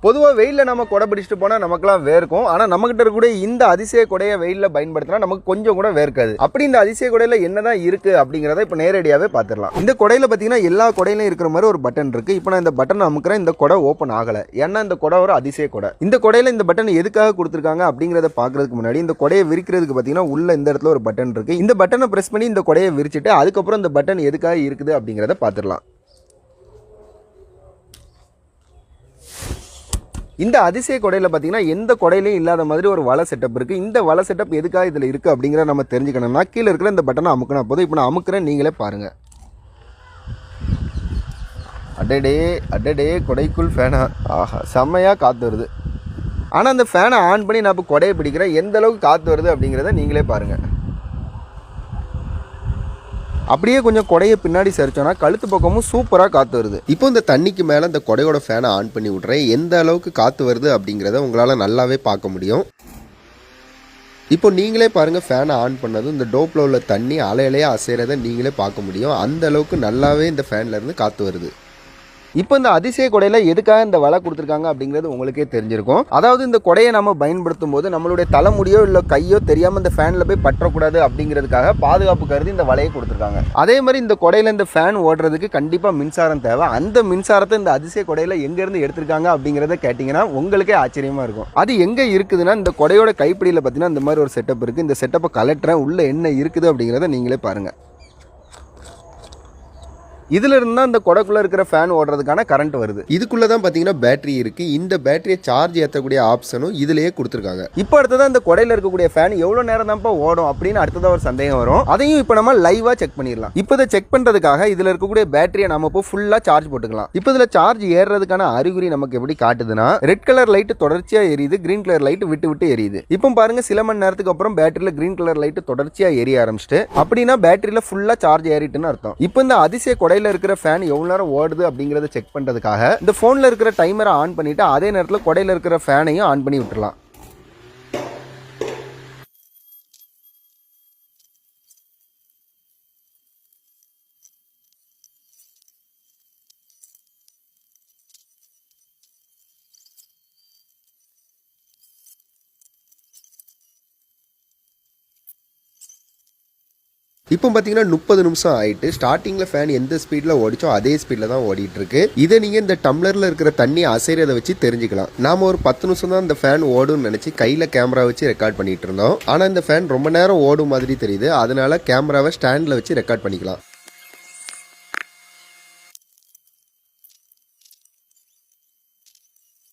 பொதுவாக வெயிலில் நம்ம கொடை பிடிச்சிட்டு போனால் நமக்குலாம் வேர்க்கும். ஆனால் நம்மகிட்ட இருக்கக்கூடிய இந்த அதிசய கொடையை வெயிலில் பயன்படுத்தினா நமக்கு கொஞ்சம் கூட வேர்க்காது. அப்படி இந்த அதிசய கொடையில் என்னதான் இருக்குது அப்படிங்கிறத இப்போ நேரடியாகவே பார்த்துடலாம். இந்த கொடையில் பார்த்தீங்கன்னா எல்லா கொடையிலும் இருக்கிற மாதிரி ஒரு பட்டன் இருக்குது. இப்போ நான் இந்த பட்டன் அமுக்கிறேன், இந்த கொடை ஓப்பன் ஆகலை. ஏன்னா இந்த கொடை ஒரு அதிசய கொடை. இந்த கொடையில் இந்த பட்டன் எதுக்காக கொடுத்துருக்காங்க அப்படிங்கிறத பார்க்கறதுக்கு முன்னாடி இந்த கொடையை விரிக்கிறதுக்கு பார்த்தீங்கன்னா உள்ள இந்த இடத்துல ஒரு பட்டன் இருக்குது. இந்த பட்டனை ப்ரெஸ் பண்ணி இந்த கொடையை விரிச்சிட்டு அதுக்கப்புறம் இந்த பட்டன் எதுக்காக இருக்குது அப்படிங்கிறத பார்த்துடலாம். இந்த அதிசய கொடையில் பார்த்தீங்கன்னா எந்த கொடையிலையும் இல்லாத மாதிரி ஒரு வலை செட்டப் இருக்குது. இந்த வலை செட்டப் எதுக்காக இதில் இருக்குது அப்படிங்கிறத நம்ம தெரிஞ்சுக்கணும்னா கீழே இருக்கிற இந்த பட்டனை அமுக்கினா போதும். இப்போ நான் அமுக்கிறேன், நீங்களே பாருங்கள். அடடே கொடைக்குள் ஃபேனா, ஆஹா செம்மையாக காற்று வருது. ஆனால் அந்த ஃபேனை ஆன் பண்ணி நான் இப்போ கொடையை பிடிக்கிறேன், எந்த அளவுக்கு காற்று வருது அப்படிங்கிறத நீங்களே பாருங்கள். அப்படியே கொஞ்சம் கொடையை பின்னாடி சரிச்சோன்னா கழுத்து பக்கமும் சூப்பராக காற்று வருது. இப்போ இந்த தண்ணிக்கு மேலே இந்த கொடையோட ஃபேனை ஆன் பண்ணி விட்றேன். எந்த அளவுக்கு காற்று வருது அப்படிங்கிறத உங்களால் நல்லாவே பார்க்க முடியும். இப்போ நீங்களே பாருங்கள், ஃபேனை ஆன் பண்ணதும் இந்த டோப்பில் உள்ள தண்ணி அலையிலையாக அசைகிறத நீங்களே பார்க்க முடியும். அந்த அளவுக்கு நல்லாவே இந்த ஃபேன்லேருந்து காற்று வருது. இப்போ இந்த அதிசய கொடையில் எதுக்காக இந்த வலை கொடுத்துருக்காங்க அப்படிங்கிறது உங்களுக்கே தெரிஞ்சிருக்கும். அதாவது இந்த கொடையை நம்ம பயன்படுத்தும் போது நம்மளுடைய தலைமுடியோ இல்லை கையோ தெரியாமல் இந்த ஃபேனில் போய் பற்றக்கூடாது அப்படிங்கிறதுக்காக பாதுகாப்பு கருதி இந்த வலையை கொடுத்துருக்காங்க. அதே மாதிரி இந்த கொடையில் இந்த ஃபேன் ஓடுறதுக்கு கண்டிப்பாக மின்சாரம் தேவை. அந்த மின்சாரத்தை இந்த அதிசய கொடையில் எங்கேருந்து எடுத்திருக்காங்க அப்படிங்கிறத கேட்டிங்கன்னா உங்களுக்கே ஆச்சரியமாக இருக்கும். அது எங்கே இருக்குதுன்னா இந்த கொடையோட கைப்பிடியில் பார்த்தீங்கன்னா இந்த மாதிரி ஒரு செட்டப் இருக்குது. இந்த செட்டப்பை கலட்டுறேன், உள்ளே என்ன இருக்குது அப்படிங்கிறத நீங்களே பாருங்கள். இதுல இருந்தா இந்த கொடைக்குள்ள இருக்கிற ஃபேன் ஓடுறதுக்கான கரண்ட் வருது. இதுக்குள்ள தான் பாத்தீங்கன்னா பேட்டரி இருக்கு. இந்த பேட்டரியை சார்ஜ் ஏற்றக்கூடிய ஆப்ஷனும் இதுலயே கொடுத்துருக்காங்க. இப்போ அடுத்ததான் இந்த கொடையில இருக்கக்கூடிய ஃபேன் எவ்வளவு நேரம் தான்ப்பா ஓடும் அப்படின்னு அடுத்ததான் ஒரு சந்தேகம் வரும். அதையும் இப்போ நம்ம லைவா செக் பண்ணிடலாம். இப்போ இதை செக் பண்றதுக்காக இதுல இருக்கக்கூடிய பேட்டரியை நம்ம இப்போ ஃபுல்லா சார்ஜ் போட்டுக்கலாம். இப்போ இதுல சார்ஜ் ஏறுறதுக்கான அறிகுறி நமக்கு எப்படி காட்டுதுன்னா ரெட் கலர் லைட் தொடர்ச்சியா எரியுது, கிரீன் கலர் லைட் விட்டு விட்டு எரியுது. இப்போ பாருங்க, சில மணி நேரத்துக்கு அப்புறம் பேட்டரியில கிரீன் கலர் லைட் தொடர்ச்சியா எரிய ஆரம்பிச்சிட்டு அப்படின்னா பேட்டரியில ஃபுல்லா சார்ஜ் ஏறிட்டுன்னு அர்த்தம். இப்போ இந்த அதிசய கொடையில இருக்கிற ஃபேன் எவ்வளவு நேரம் ஓடுது அப்படிங்கறத செக் பண்றதுக்காக இந்த போன்ல இருக்கிற டைமரை ஆன் பண்ணிட்டு அதே நேரத்தில் கொடையில இருக்கிற ஃபேனையும் ஆன் பண்ணி விட்டுறலாம். இப்போ பார்த்தீங்கன்னா 30 நிமிஷம் ஆயிட்டு ஸ்டார்டிங்கில் ஃபேன் எந்த ஸ்பீடில் ஓடிச்சோ அதே ஸ்பீடில் தான் ஓடிட்டு இருக்கு. இதை நீங்கள் இந்த டம்ளரில் இருக்கிற தண்ணி அசைறதை வச்சு தெரிஞ்சுக்கலாம். நாம ஒரு 10 நிமிஷம் தான் இந்த ஃபேன் ஓடும்னு நினச்சி கையில் கேமரா வச்சு ரெக்கார்ட் பண்ணிட்டு இருந்தோம். ஆனால் இந்த ஃபேன் ரொம்ப நேரம் ஓடும் மாதிரி தெரியுது. அதனால கேமராவை ஸ்டாண்டில் வச்சு ரெக்கார்ட் பண்ணிக்கலாம்.